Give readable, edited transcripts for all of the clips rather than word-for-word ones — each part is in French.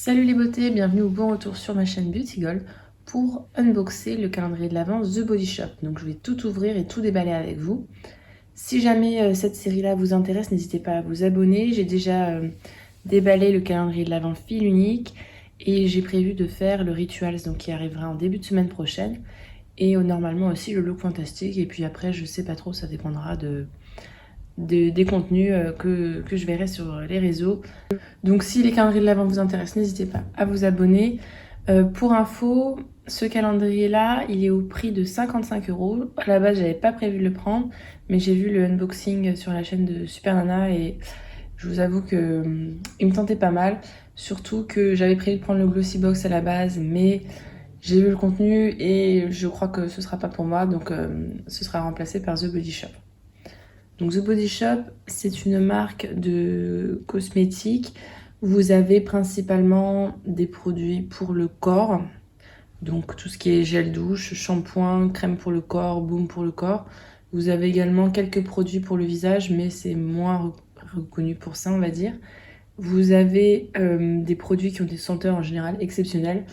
Salut les beautés, bienvenue ou bon retour sur ma chaîne Beauty Goal pour unboxer le calendrier de l'Avent The Body Shop. Donc je vais tout ouvrir et tout déballer avec vous. Si jamais cette série-là vous intéresse, n'hésitez pas à vous abonner. J'ai déjà déballé le calendrier de l'Avent fil unique et j'ai prévu de faire le Rituals donc qui arrivera en début de semaine prochaine. Et normalement aussi le look fantastique. Et puis après, je sais pas trop, ça dépendra des contenus que je verrai sur les réseaux. Donc si les calendriers de l'Avent vous intéressent, n'hésitez pas à vous abonner. Pour info, ce calendrier-là, il est au prix de 55 €. À la base, j'avais pas prévu de le prendre, mais j'ai vu le unboxing sur la chaîne de Super Nana et je vous avoue que il me tentait pas mal. Surtout que j'avais prévu de prendre le Glossy Box à la base, mais j'ai vu le contenu et je crois que ce sera pas pour moi, donc ce sera remplacé par The Body Shop. Donc The Body Shop, c'est une marque de cosmétiques. Vous avez principalement des produits pour le corps. Donc tout ce qui est gel douche, shampoing, crème pour le corps, baume pour le corps. Vous avez également quelques produits pour le visage, mais c'est moins reconnu pour ça, on va dire. Vous avez des produits qui ont des senteurs en général exceptionnelles.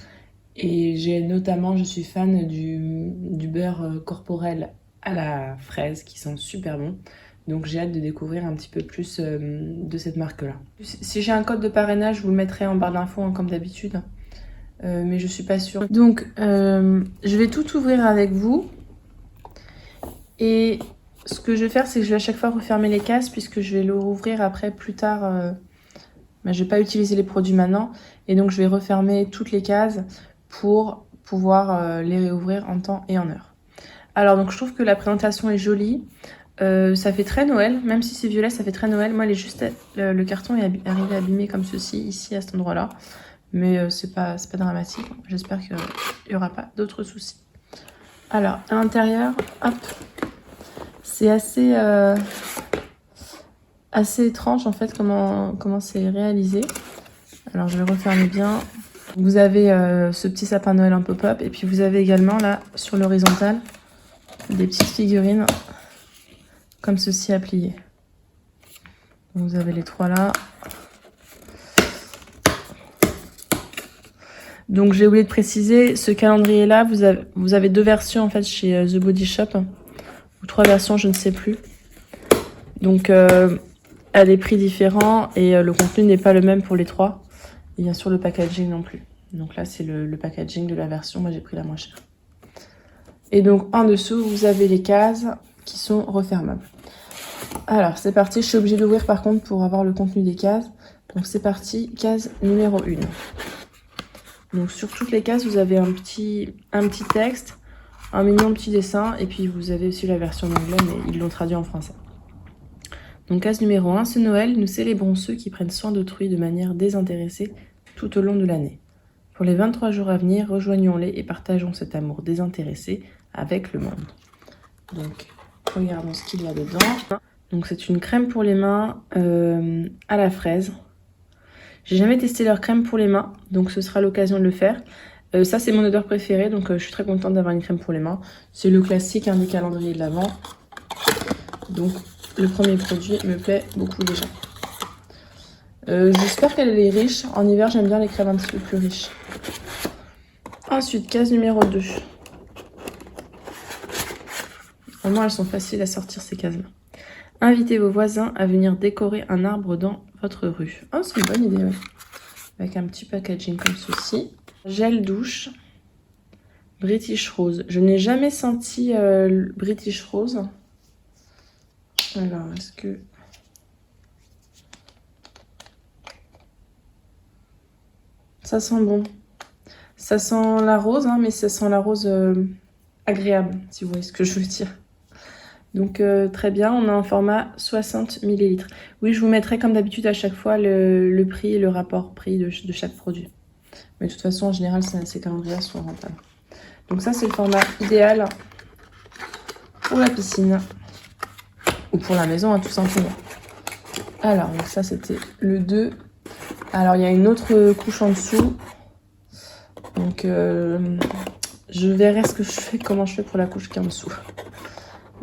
Et je suis fan du beurre corporel à la fraise qui sent super bon. Donc j'ai hâte de découvrir un petit peu plus de cette marque-là. Si j'ai un code de parrainage, je vous le mettrai en barre d'infos comme d'habitude. Mais je suis pas sûre. Donc je vais tout ouvrir avec vous. Et ce que je vais faire, c'est que je vais à chaque fois refermer les cases puisque je vais le rouvrir après plus tard. Je vais pas utiliser les produits maintenant. Et donc je vais refermer toutes les cases pour pouvoir les réouvrir en temps et en heure. Alors donc je trouve que la présentation est jolie. Ça fait très Noël, même si c'est violet, ça fait très Noël. Moi, le carton est arrivé abîmé comme ceci, ici, à cet endroit-là. Mais c'est pas dramatique. J'espère qu'il n'y aura pas d'autres soucis. Alors, à l'intérieur, hop, c'est assez étrange, en fait, comment c'est réalisé. Alors, je vais refermer bien. Vous avez ce petit sapin Noël en pop-up. Et puis, vous avez également, là, sur l'horizontale, des petites figurines comme ceci à plier. Vous avez les trois là. Donc j'ai oublié de préciser, ce calendrier là, vous avez deux versions en fait chez The Body Shop. Ou trois versions, je ne sais plus. Donc à des prix différents et le contenu n'est pas le même pour les trois. Et bien sûr le packaging non plus. Donc là c'est le packaging de la version, moi j'ai pris la moins chère. Et donc en dessous vous avez les cases qui sont refermables. Alors c'est parti, je suis obligée d'ouvrir par contre pour avoir le contenu des cases. Donc c'est parti, case numéro 1. Donc sur toutes les cases vous avez un petit texte, un mignon petit dessin et puis vous avez aussi la version en anglais mais ils l'ont traduit en français. Donc case numéro 1, ce Noël, nous célébrons ceux qui prennent soin d'autrui de manière désintéressée tout au long de l'année. Pour les 23 jours à venir, rejoignons-les et partageons cet amour désintéressé avec le monde. Donc regardons ce qu'il y a dedans. Donc c'est une crème pour les mains à la fraise. J'ai jamais testé leur crème pour les mains, donc ce sera l'occasion de le faire. Ça c'est mon odeur préférée, donc je suis très contente d'avoir une crème pour les mains. C'est le classique des calendriers de l'Avent. Donc le premier produit me plaît beaucoup déjà. J'espère qu'elle est riche. En hiver j'aime bien les crèmes un petit peu plus riches. Ensuite, case numéro 2. Vraiment elles sont faciles à sortir ces cases-là. Invitez vos voisins à venir décorer un arbre dans votre rue. Oh, c'est une bonne idée, ouais. Avec un petit packaging comme ceci. Gel douche. British Rose. Je n'ai jamais senti British Rose. Alors, est-ce que... Ça sent bon. Ça sent la rose, mais ça sent la rose agréable, si vous voyez ce que je veux dire. Donc très bien, on a un format 60 ml. Oui, je vous mettrai comme d'habitude à chaque fois le prix et le rapport prix de chaque produit. Mais de toute façon, en général, ces calendriers sont rentables. Donc ça, c'est le format idéal pour la piscine. Ou pour la maison, tout simplement. Alors, donc ça, c'était le 2. Alors, il y a une autre couche en dessous. Donc, je verrai comment je fais pour la couche qui est en dessous.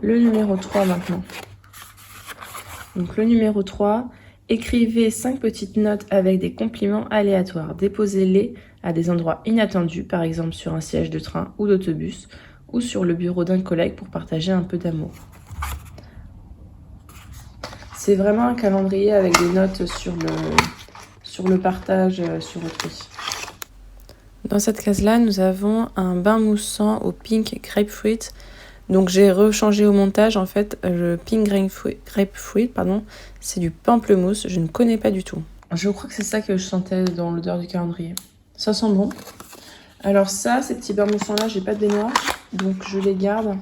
Le numéro 3 maintenant. Donc le numéro 3, Écrivez 5 petites notes avec des compliments aléatoires. Déposez-les à des endroits inattendus, par exemple sur un siège de train ou d'autobus, ou sur le bureau d'un collègue pour partager un peu d'amour. C'est vraiment un calendrier avec des notes sur le partage sur autrui. Dans cette case-là, nous avons un bain moussant au pink grapefruit. Donc j'ai rechangé au montage, en fait, le pink grapefruit, c'est du pamplemousse, je ne connais pas du tout. Je crois que c'est ça que je sentais dans l'odeur du calendrier. Ça sent bon. Alors ça, ces petits bains moussants-là, j'ai pas de baignoire, donc je les garde.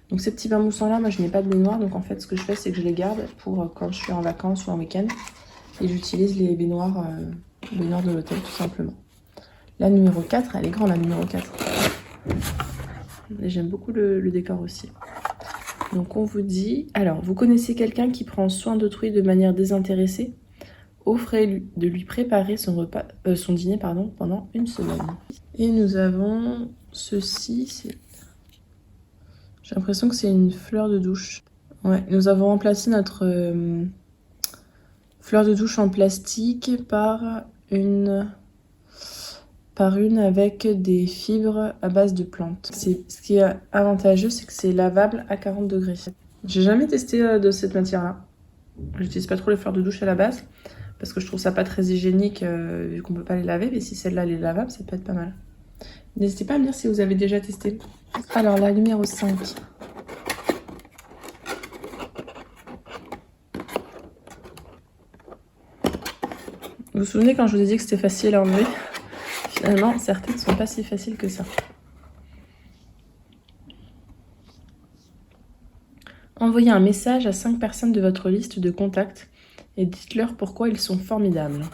Donc ces petits bains moussants-là, moi je n'ai pas de baignoire, donc en fait ce que je fais, c'est que je les garde pour quand je suis en vacances ou en week-end. Et j'utilise les baignoires de l'hôtel, tout simplement. La numéro 4, elle est grande, la numéro 4. Et j'aime beaucoup le décor aussi. Donc on vous dit, alors vous connaissez quelqu'un qui prend soin d'autrui de manière désintéressée? Offrez-lui de lui préparer son dîner pendant une semaine. Et nous avons ceci, j'ai l'impression que c'est une fleur de douche. Ouais, nous avons remplacé notre fleur de douche en plastique par une avec des fibres à base de plantes. Ce qui est avantageux, c'est que c'est lavable à 40 degrés. J'ai jamais testé de cette matière-là. J'utilise pas trop les fleurs de douche à la base, parce que je trouve ça pas très hygiénique vu qu'on peut pas les laver, mais si celle-là elle est lavable, ça peut être pas mal. N'hésitez pas à me dire si vous avez déjà testé. Alors la numéro 5. Vous vous souvenez quand je vous ai dit que c'était facile à enlever? Finalement, certaines ne sont pas si faciles que ça. Envoyez un message à 5 personnes de votre liste de contacts et dites-leur pourquoi ils sont formidables.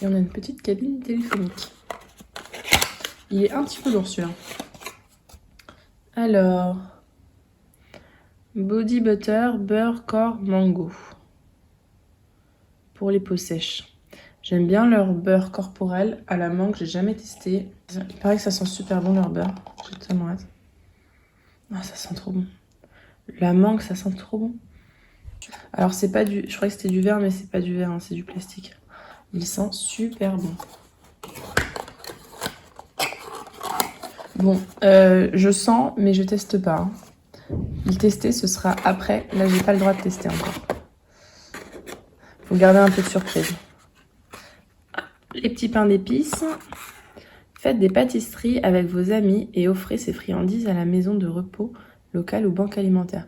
Et on a une petite cabine téléphonique. Il est un petit peu lourd celui-là. Alors, body butter, beurre, corps, mango. Pour les peaux sèches. J'aime bien leur beurre corporel à la mangue, j'ai jamais testé. Il paraît que ça sent super bon leur beurre. J'ai tellement hâte. Ah, ça sent trop bon. La mangue, ça sent trop bon. Alors c'est pas du... Je croyais que c'était du verre, mais c'est pas du verre, hein, c'est du plastique. Il sent super bon. Bon, je sens, mais je teste pas. Hein. Le tester, ce sera après. Là, j'ai pas le droit de tester encore. Faut garder un peu de surprise. Les petits pains d'épices. Faites des pâtisseries avec vos amis et offrez ces friandises à la maison de repos locale ou banque alimentaire.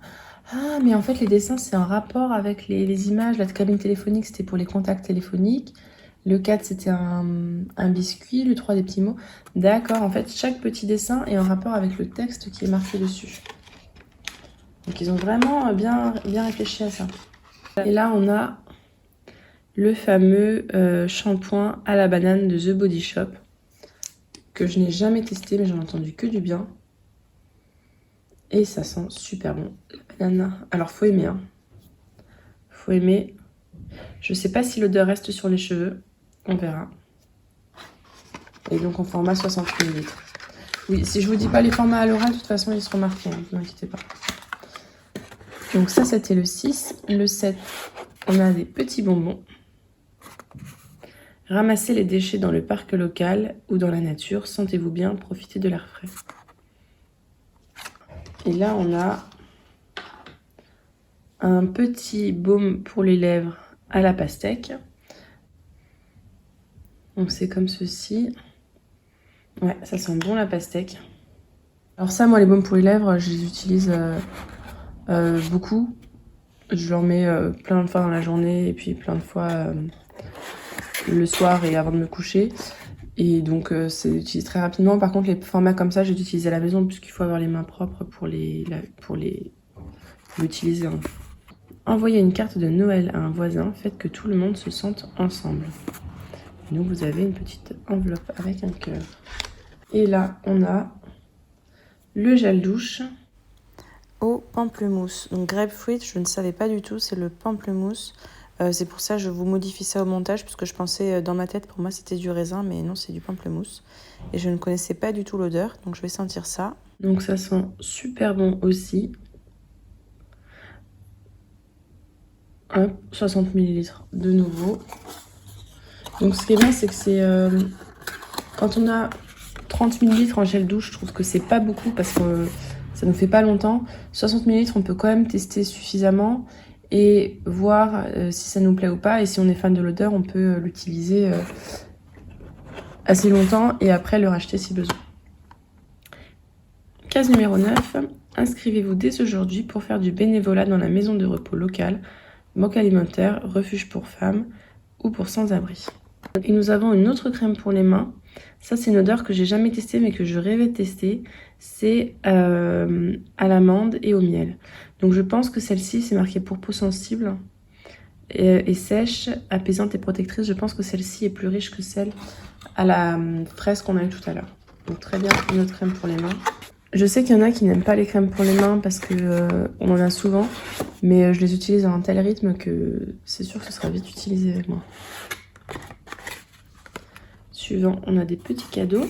Ah, mais en fait, les dessins, c'est en rapport avec les images. La cabine téléphonique, c'était pour les contacts téléphoniques. Le 4, c'était un biscuit. Le 3, des petits mots. D'accord, en fait, chaque petit dessin est en rapport avec le texte qui est marqué dessus. Donc, ils ont vraiment bien réfléchi à ça. Et là, on a le fameux shampoing à la banane de The Body Shop, que je n'ai jamais testé, mais j'en ai entendu que du bien. Et ça sent super bon. La banane. Alors, faut aimer, hein. Faut aimer. Je sais pas si l'odeur reste sur les cheveux. On verra. Et donc, en format 60 ml. Oui, si je vous dis pas les formats à l'oral, de toute façon, ils seront marqués. Ne vous inquiétez pas. Donc, ça, c'était le 6. Le 7, on a des petits bonbons. Ramassez les déchets dans le parc local ou dans la nature. Sentez-vous bien, profitez de l'air frais. Et là, on a un petit baume pour les lèvres à la pastèque. Donc c'est comme ceci. Ouais, ça sent bon la pastèque. Alors ça, moi, les baumes pour les lèvres, je les utilise beaucoup. Je leur mets plein de fois dans la journée et puis plein de fois le soir et avant de me coucher. Et donc c'est utilisé très rapidement. Par contre, les formats comme ça, j'ai utilisé à la maison puisqu'il faut avoir les mains propres pour l'utiliser. Hein. Envoyez une carte de Noël à un voisin, faites que tout le monde se sente ensemble. Et donc vous avez une petite enveloppe avec un cœur. Et là, on a le gel douche au pamplemousse. Donc grapefruit, je ne savais pas du tout, c'est le pamplemousse. C'est pour ça que je vous modifie ça au montage, parce que je pensais dans ma tête, pour moi c'était du raisin, mais non, c'est du pamplemousse. Et je ne connaissais pas du tout l'odeur, donc je vais sentir ça. Donc ça sent super bon aussi. Hop, 60 ml de nouveau. Donc ce qui est bien, c'est que c'est... quand on a 30 ml en gel douche, je trouve que c'est pas beaucoup parce que ça nous fait pas longtemps. 60 ml, on peut quand même tester suffisamment et voir si ça nous plaît ou pas. Et si on est fan de l'odeur, on peut l'utiliser assez longtemps et après le racheter si besoin. Case numéro 9. Inscrivez-vous dès aujourd'hui pour faire du bénévolat dans la maison de repos locale, banque alimentaire, refuge pour femmes ou pour sans-abri. Et nous avons une autre crème pour les mains. Ça, c'est une odeur que j'ai jamais testée mais que je rêvais de tester. C'est à l'amande et au miel. Donc je pense que celle-ci, c'est marqué pour peau sensible et sèche, apaisante et protectrice. Je pense que celle-ci est plus riche que celle à la fraise qu'on a eu tout à l'heure. Donc très bien, une autre crème pour les mains. Je sais qu'il y en a qui n'aiment pas les crèmes pour les mains parce que on en a souvent, mais je les utilise à un tel rythme que c'est sûr que ce sera vite utilisé avec moi. Suivant, on a des petits cadeaux.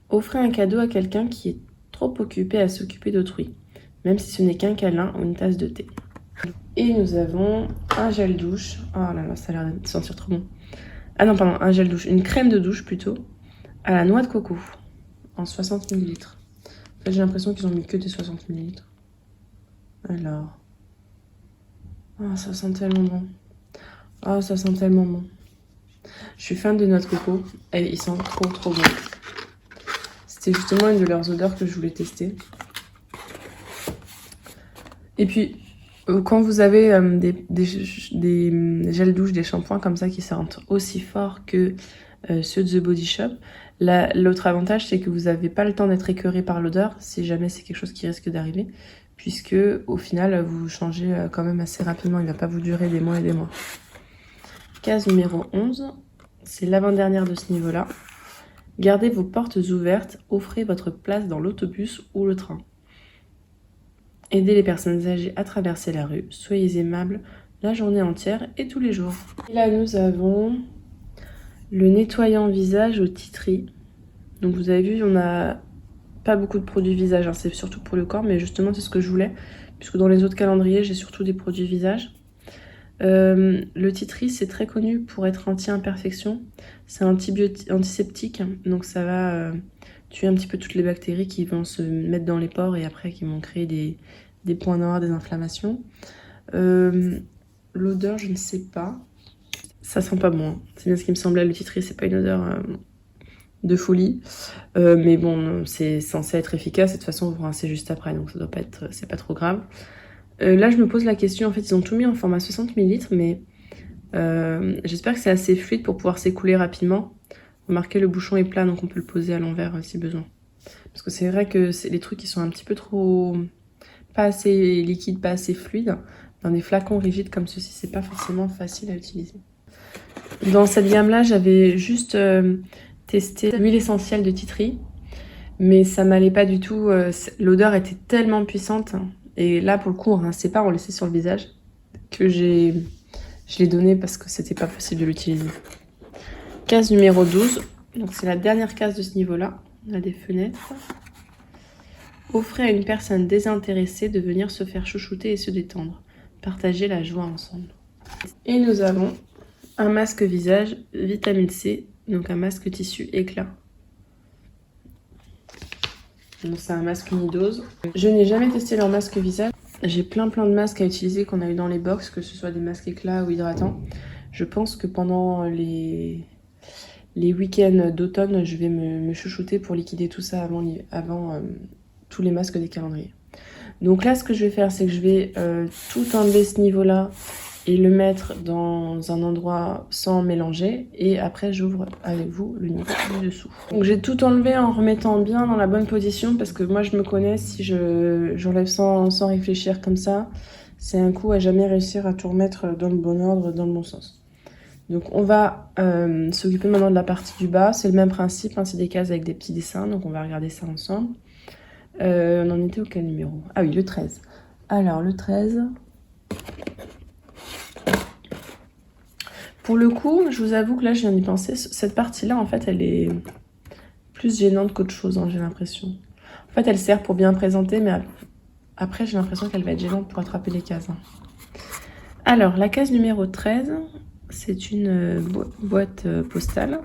Offrez un cadeau à quelqu'un qui est trop occupé à s'occuper d'autrui, même si ce n'est qu'un câlin ou une tasse de thé. Et nous avons un gel douche. Oh là là, ça a l'air de sentir trop bon. Ah non, pardon, un gel douche, une crème de douche plutôt, à la noix de coco, en 60 ml. En fait, j'ai l'impression qu'ils ont mis que des 60 ml. Alors. Oh, ça sent tellement bon. Oh, ça sent tellement bon. Je suis fan de noix de coco et ils sentent trop bon. C'était justement une de leurs odeurs que je voulais tester. Et puis, quand vous avez des gels douche, des shampoings comme ça qui sentent aussi fort que ceux de The Body Shop, l'autre avantage, c'est que vous n'avez pas le temps d'être écœuré par l'odeur, si jamais c'est quelque chose qui risque d'arriver, puisque au final, vous changez quand même assez rapidement, il ne va pas vous durer des mois et des mois. Case numéro 11, c'est l'avant-dernière de ce niveau-là. Gardez vos portes ouvertes, offrez votre place dans l'autobus ou le train. Aidez les personnes âgées à traverser la rue, soyez aimables la journée entière et tous les jours. Et là, nous avons le nettoyant visage au tea tree. Donc vous avez vu, on n'a pas beaucoup de produits visage, hein. C'est surtout pour le corps, mais justement c'est ce que je voulais, puisque dans les autres calendriers, j'ai surtout des produits visage. Le tea tree, c'est très connu pour être anti-imperfection. C'est antiseptique, donc ça va tuer un petit peu toutes les bactéries qui vont se mettre dans les pores et après qui vont créer des points noirs, des inflammations. L'odeur, je ne sais pas. Ça sent pas bon, hein. C'est bien ce qui me semblait, le tea tree, c'est pas une odeur de folie. Mais bon, c'est censé être efficace et de toute façon, vous rincez juste après, donc ça doit pas être, c'est pas trop grave. Là, je me pose la question, en fait, ils ont tout mis en format 60 ml, mais j'espère que c'est assez fluide pour pouvoir s'écouler rapidement. Remarquez, le bouchon est plat, donc on peut le poser à l'envers si besoin. Parce que c'est vrai que c'est les trucs qui sont un petit peu trop... pas assez liquides, pas assez fluides. Dans des flacons rigides comme ceci, c'est pas forcément facile à utiliser. Dans cette gamme-là, j'avais juste testé l'huile essentielle de tea tree, mais ça m'allait pas du tout. L'odeur était tellement puissante. Et là, pour le coup, on rinçait pas, on laissait sur le visage, que je l'ai donné parce que c'était pas possible de l'utiliser. Case numéro 12, donc c'est la dernière case de ce niveau-là. On a des fenêtres. Offrez à une personne désintéressée de venir se faire chouchouter et se détendre. Partagez la joie ensemble. Et nous avons un masque visage vitamine C, donc un masque tissu éclat. Donc c'est un masque unidose. Je n'ai jamais testé leur masque visage. J'ai plein de masques à utiliser qu'on a eu dans les box, que ce soit des masques éclats ou hydratants. Je pense que pendant les week-ends d'automne, je vais me chouchouter pour liquider tout ça avant tous les masques des calendriers. Donc là, ce que je vais faire, c'est que je vais tout enlever ce niveau-là et le mettre dans un endroit sans mélanger. Et après, j'ouvre avec vous le niveau du dessous. Donc j'ai tout enlevé en remettant bien dans la bonne position parce que moi, je me connais, si j'enlève sans réfléchir comme ça, c'est un coup à jamais réussir à tout remettre dans le bon ordre, dans le bon sens. Donc on va s'occuper maintenant de la partie du bas. C'est le même principe, hein, c'est des cases avec des petits dessins, donc on va regarder ça ensemble. On en était au quel numéro? Ah oui, le 13. Alors le 13... Pour le coup, je vous avoue que là, je viens d'y penser. Cette partie-là, en fait, elle est plus gênante qu'autre chose, hein, j'ai l'impression. En fait, elle sert pour bien présenter, mais après, j'ai l'impression qu'elle va être gênante pour attraper les cases. Alors, la case numéro 13, c'est une boîte postale.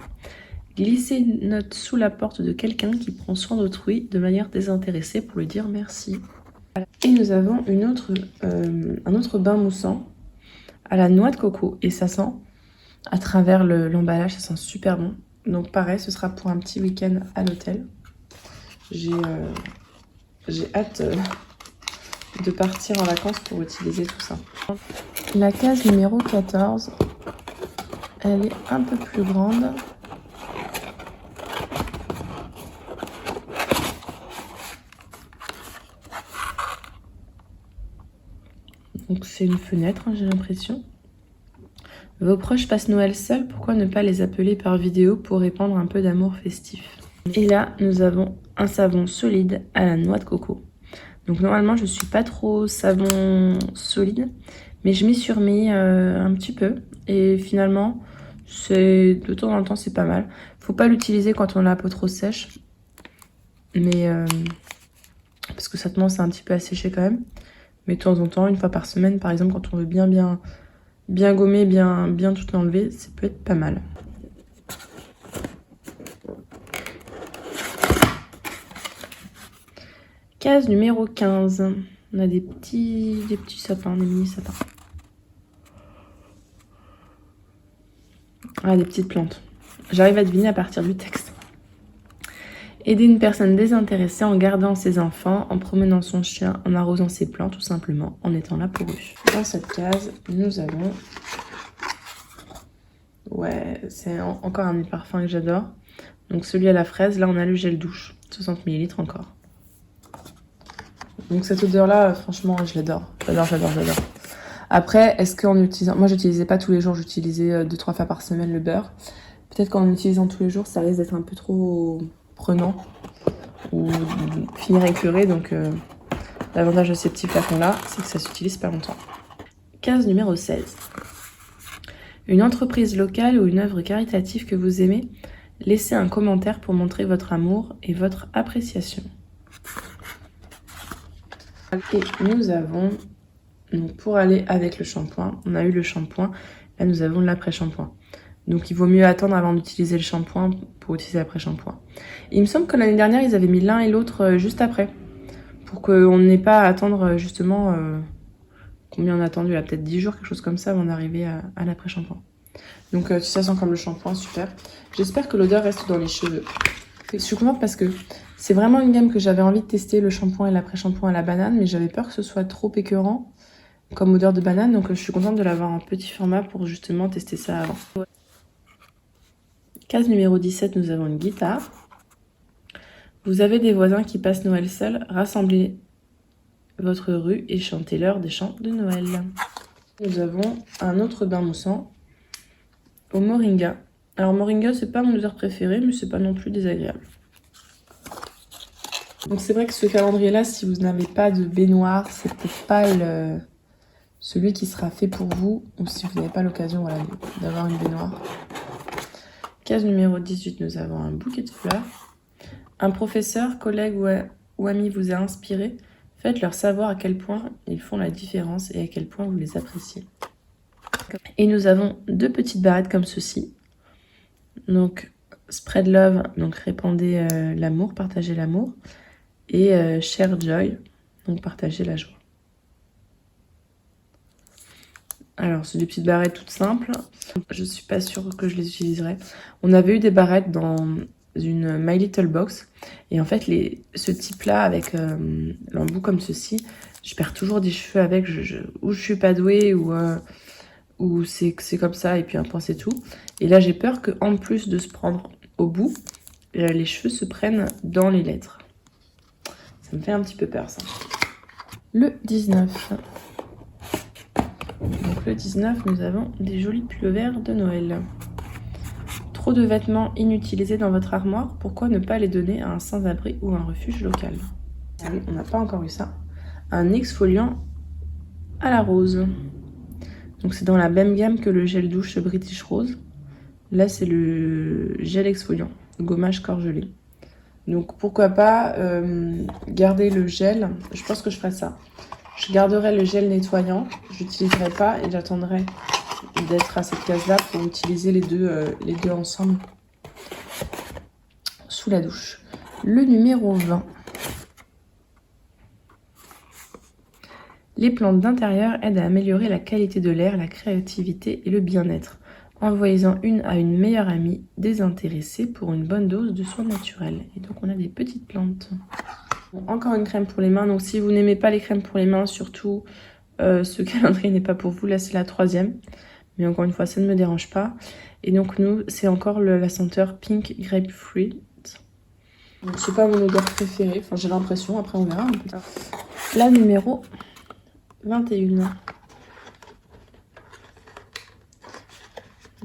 Glissez une note sous la porte de quelqu'un qui prend soin d'autrui de manière désintéressée pour lui dire merci. Et nous avons un autre bain moussant à la noix de coco. Et ça sent, à travers l'emballage, ça sent super bon. Donc pareil, ce sera pour un petit week-end à l'hôtel. J'ai hâte de partir en vacances pour utiliser tout ça. La case numéro 14, elle est un peu plus grande. Donc c'est une fenêtre, hein, j'ai l'impression. Vos proches passent Noël seuls, pourquoi ne pas les appeler par vidéo pour répandre un peu d'amour festif? Et là, nous avons un savon solide à la noix de coco. Donc normalement, je suis pas trop savon solide, mais je m'y suis remis un petit peu. Et finalement, de temps en temps, c'est pas mal. Faut pas l'utiliser quand on a la peau trop sèche, mais parce que ça commence un petit peu à sécher quand même. Mais de temps en temps, une fois par semaine, par exemple, quand on veut bien gommer, bien tout enlever, ça peut être pas mal. Case numéro 15. On a des petits sapins, des mini sapins. Ah, des petites plantes. J'arrive à deviner à partir du texte. Aider une personne désintéressée en gardant ses enfants, en promenant son chien, en arrosant ses plantes, tout simplement, en étant là pour eux. Dans cette case, nous avons... Ouais, c'est encore un des parfums que j'adore. Donc celui à la fraise, là on a le gel douche, 60 ml encore. Donc cette odeur-là, franchement, je l'adore. J'adore. Après, est-ce qu'en utilisant... Moi, j'utilisais pas tous les jours, j'utilisais 2-3 fois par semaine le beurre. Peut-être qu'en utilisant tous les jours, ça risque d'être un peu trop prenant ou finir écœuré. Donc l'avantage de ces petits flacons-là, c'est que ça s'utilise pas longtemps. Case numéro 16. Une entreprise locale ou une œuvre caritative que vous aimez, laissez un commentaire pour montrer votre amour et votre appréciation. Et nous avons, donc pour aller avec le shampoing, on a eu le shampoing, là nous avons l'après-shampoing. Donc il vaut mieux attendre avant d'utiliser le shampoing pour utiliser l'après-shampoing. Il me semble que l'année dernière, ils avaient mis l'un et l'autre juste après, pour qu'on n'ait pas à attendre justement, combien on a attendu là, peut-être 10 jours, quelque chose comme ça, avant d'arriver à l'après-shampoing. Donc ça sent comme le shampoing, super. J'espère que l'odeur reste dans les cheveux. Je suis contente parce que c'est vraiment une gamme que j'avais envie de tester, le shampoing et l'après-shampoing à la banane, mais j'avais peur que ce soit trop écœurant comme odeur de banane, donc je suis contente de l'avoir en petit format pour justement tester ça avant. Case numéro 17, nous avons une guitare. Vous avez des voisins qui passent Noël seuls, rassemblez votre rue et chantez-leur des chants de Noël. Nous avons un autre bain moussant au moringa. Alors moringa, c'est pas mon odeur préférée, mais c'est pas non plus désagréable. Donc c'est vrai que ce calendrier-là, si vous n'avez pas de baignoire, c'est peut-être pas celui qui sera fait pour vous, ou si vous n'avez pas l'occasion voilà, d'avoir une baignoire. Case numéro 18, nous avons un bouquet de fleurs. Un professeur, collègue ou ami vous a inspiré. Faites-leur savoir à quel point ils font la différence et à quel point vous les appréciez. Et nous avons deux petites barrettes comme ceci. Donc, spread love, donc répandez l'amour, partagez l'amour. Et share joy, donc partagez la joie. Alors, c'est des petites barrettes toutes simples. Je suis pas sûre que je les utiliserai. On avait eu des barrettes dans une My Little Box. Et en fait, ce type-là, avec l'embout comme ceci, je perds toujours des cheveux avec. Ou je suis pas douée, ou c'est comme ça, et puis un point c'est tout. Et là, j'ai peur qu'en plus de se prendre au bout, les cheveux se prennent dans les lettres. Ça me fait un petit peu peur, ça. Le 19. Donc le 19, nous avons des jolis pulls verts de Noël. Trop de vêtements inutilisés dans votre armoire, pourquoi ne pas les donner à un sans-abri ou un refuge local? Ah oui, on n'a pas encore eu ça. Un exfoliant à la rose. Donc c'est dans la même gamme que le gel douche British Rose. Là, c'est le gel exfoliant, gommage corps gelé. Donc pourquoi pas garder le gel. Je pense que je ferai ça. Je garderai le gel nettoyant, je n'utiliserai pas et j'attendrai d'être à cette case-là pour utiliser les deux ensemble sous la douche. Le numéro 20. Les plantes d'intérieur aident à améliorer la qualité de l'air, la créativité et le bien-être, en voyant une à une meilleure amie désintéressée pour une bonne dose de soins naturels. Et donc on a des petites plantes. Bon, encore une crème pour les mains, donc si vous n'aimez pas les crèmes pour les mains, surtout ce calendrier n'est pas pour vous, là c'est la 3e. Mais encore une fois, ça ne me dérange pas. Et donc nous, c'est encore la senteur Pink Grapefruit. Donc c'est pas mon odeur préférée, enfin j'ai l'impression, après on verra un peu. La numéro 21.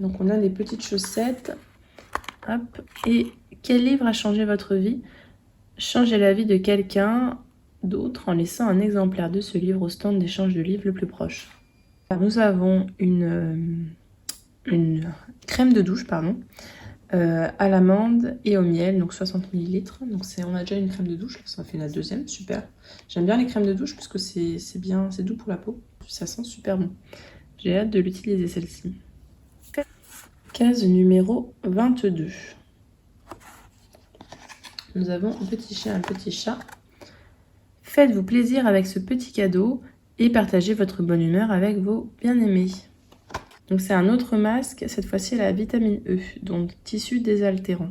Donc on a des petites chaussettes. Hop. Et quel livre a changé votre vie? Changez la vie de quelqu'un d'autre en laissant un exemplaire de ce livre au stand d'échange de livres le plus proche. Nous avons une crème de douche, pardon, à l'amande et au miel, donc 60 ml. Donc on a déjà une crème de douche, ça fait la 2e, super. J'aime bien les crèmes de douche parce que c'est bien, c'est doux pour la peau. Ça sent super bon. J'ai hâte de l'utiliser celle-ci. Case numéro 22. Nous avons un petit chien, un petit chat. Faites-vous plaisir avec ce petit cadeau et partagez votre bonne humeur avec vos bien-aimés. Donc c'est un autre masque, cette fois-ci la vitamine E, donc tissu désaltérant.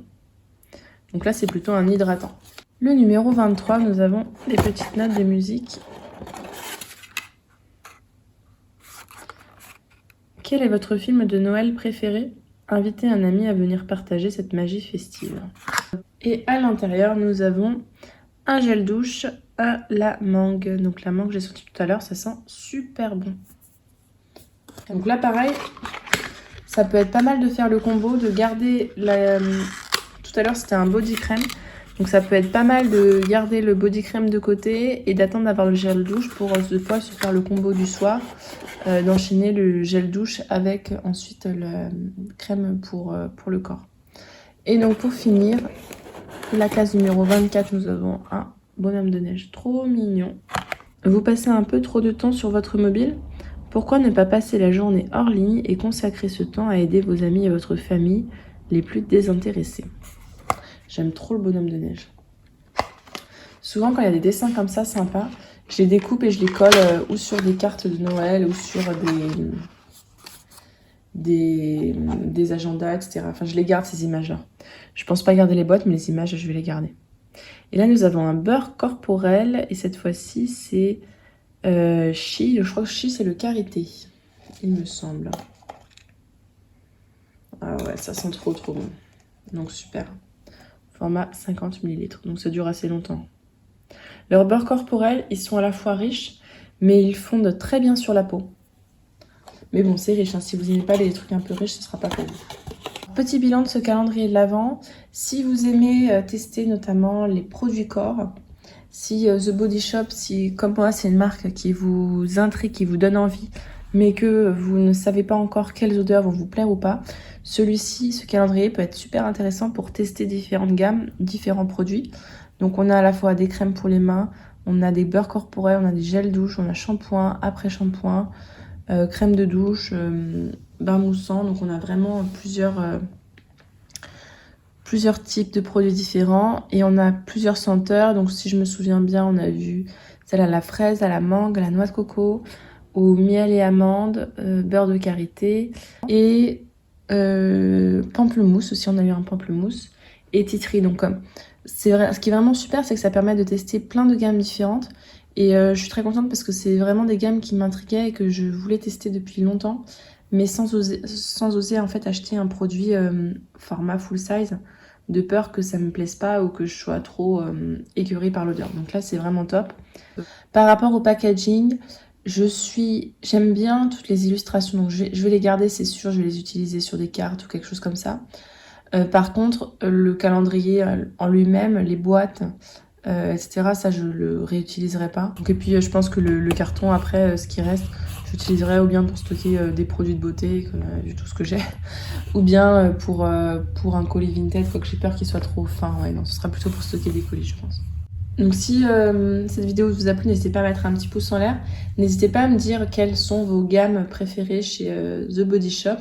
Donc là c'est plutôt un hydratant. Le numéro 23, nous avons des petites notes de musique. Quel est votre film de Noël préféré? Invitez un ami à venir partager cette magie festive. Et à l'intérieur, nous avons un gel douche à la mangue. Donc la mangue, j'ai senti tout à l'heure, ça sent super bon. Donc là, pareil, ça peut être pas mal de faire le combo, de garder la... Tout à l'heure, c'était un body crème. Donc ça peut être pas mal de garder le body crème de côté et d'attendre d'avoir le gel douche pour deux fois se faire le combo du soir. D'enchaîner le gel douche avec ensuite la crème pour le corps. Et donc pour finir, la case numéro 24, nous avons un bonhomme de neige trop mignon. Vous passez un peu trop de temps sur votre mobile? Pourquoi ne pas passer la journée hors ligne et consacrer ce temps à aider vos amis et votre famille les plus désintéressés? J'aime trop le bonhomme de neige. Souvent quand il y a des dessins comme ça sympas, je les découpe et je les colle ou sur des cartes de Noël ou sur des agendas, etc. Enfin, je les garde ces images-là. Je pense pas garder les boîtes, mais les images, je vais les garder. Et là, nous avons un beurre corporel. Et cette fois-ci, c'est Chi. Je crois que Chi, c'est le karité, il me semble. Ah ouais, ça sent trop trop bon. Donc super. Format 50 ml. Donc ça dure assez longtemps. Leurs beurres corporels, ils sont à la fois riches, mais ils fondent très bien sur la peau. Mais bon, c'est riche, hein. Si vous n'aimez pas les trucs un peu riches, ce ne sera pas pour vous. Petit bilan de ce calendrier de l'Avent. Si vous aimez tester notamment les produits corps, si The Body Shop, si comme moi c'est une marque qui vous intrigue, qui vous donne envie, mais que vous ne savez pas encore quelles odeurs vont vous plaire ou pas, ce calendrier peut être super intéressant pour tester différentes gammes, différents produits. Donc on a à la fois des crèmes pour les mains, on a des beurres corporels, on a des gels douche, on a shampoing, après-shampoing, crème de douche, bain moussant. Donc on a vraiment plusieurs types de produits différents et on a plusieurs senteurs. Donc si je me souviens bien, on a vu celle à la fraise, à la mangue, à la noix de coco, au miel et amandes, beurre de karité et pamplemousse aussi. On a eu un pamplemousse et titri. Donc c'est vrai, ce qui est vraiment super, c'est que ça permet de tester plein de gammes différentes. Et je suis très contente parce que c'est vraiment des gammes qui m'intriguaient et que je voulais tester depuis longtemps, mais sans oser en fait acheter un produit format full size, de peur que ça me plaise pas ou que je sois trop écœurée par l'odeur. Donc là c'est vraiment top. Par rapport au packaging, j'aime bien toutes les illustrations, donc je vais les garder, c'est sûr, je vais les utiliser sur des cartes ou quelque chose comme ça. Par contre, le calendrier en lui-même, les boîtes, etc., ça je le réutiliserai pas. Donc, et puis je pense que le carton après, ce qui reste, j'utiliserai ou bien pour stocker des produits de beauté, vu tout ce que j'ai, ou bien pour un colis vintage, quoique j'ai peur qu'il soit trop fin. Ouais, non, ce sera plutôt pour stocker des colis, je pense. Donc si cette vidéo vous a plu, n'hésitez pas à mettre un petit pouce en l'air. N'hésitez pas à me dire quelles sont vos gammes préférées chez The Body Shop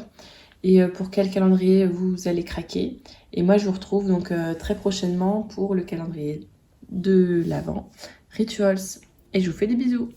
et pour quel calendrier vous allez craquer. Et moi je vous retrouve donc très prochainement pour le calendrier de l'Avent Rituals. Et je vous fais des bisous.